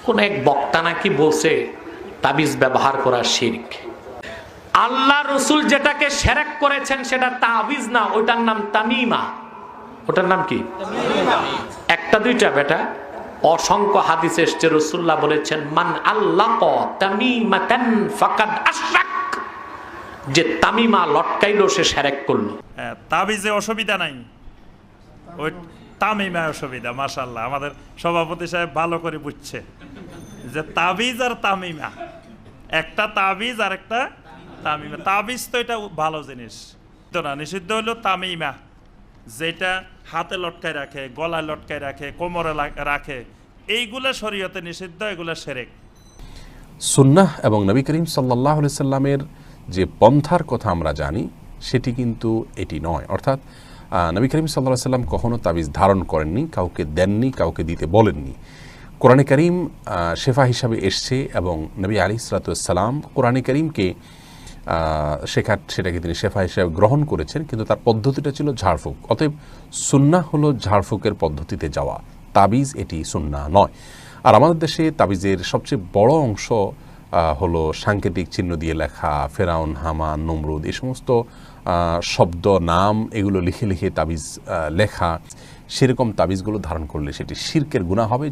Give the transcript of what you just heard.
কোন এক বক্তা নাকি বলছে তাবিজ ব্যবহার করা শিরক। আল্লাহ রসুল যেটাকে শিরক করেছেন সেটা তাবিজ না, ওটার নাম তামিমা। ওটার নাম কি? একটা দুইটা বেটা, অসংখ্য হাদিস এসেছে, রাসূলুল্লাহ বলেছেন মান আল্লাকা তামিমাতান ফাকাদ আশরাক, যে তামিমা লটকাইলো সে শিরক করলো। তাবিজে অসুবিধা নাই, ওই তামিমা অসুবিধা। মাশাআল্লাহ, আমাদের সভাপতি সাহেব ভালো করে বুঝছে যে তাবিজ আর তামিমা, একটা তাবিজ আর একটা তামিমা। তাবিজ তো এটা ভালো জিনিস তো না, নিষিদ্ধ হলো তামিমা, যেটা হাতে লটকায় রাখে, গলায় লটকায় রাখে, কোমরে রাখে, এইগুলা শরীয়তে নিষিদ্ধ, এগুলা শিরক। সুন্নাহ এবং নবী করিম সাল্লাল্লাহু আলাইহি সাল্লামের যে পন্থার কথা আমরা জানি সেটি কিন্তু এটি নয়। অর্থাৎ নবী করিম সাল্লাল্লাহু আলাইহি সাল্লাম কখনো তাবিজ ধারণ করেননি, কাউকে দেননি, কাউকে দিতে বলেননি। কোরআনে কারীম শেফা হিসাবে এসছে এবং নবী আলাইহিস সালাতু ওয়াস সালাম কোরআনে কারীমকে সেটাকে তিনি শেফা হিসাবে গ্রহণ করেছেন, কিন্তু তার পদ্ধতিটা ছিল ঝাড়ফুঁক। অতএব সুন্নাহ হলো ঝাড়ফুঁকের পদ্ধতিতে যাওয়া, তাবিজ এটি সুন্নাহ নয়। আর আমাদের দেশে তাবিজের সবচেয়ে বড় অংশ হলো সাংকেতিক চিহ্ন দিয়ে লেখা, ফেরাউন, হামান, নমরুদ, এই সমস্ত শব্দ, নাম, এগুলো লিখে লিখে তাবিজ লেখা। সেরকম তাবিজগুলো ধারণ করলে সেটি শিরকের গুনাহ হবে।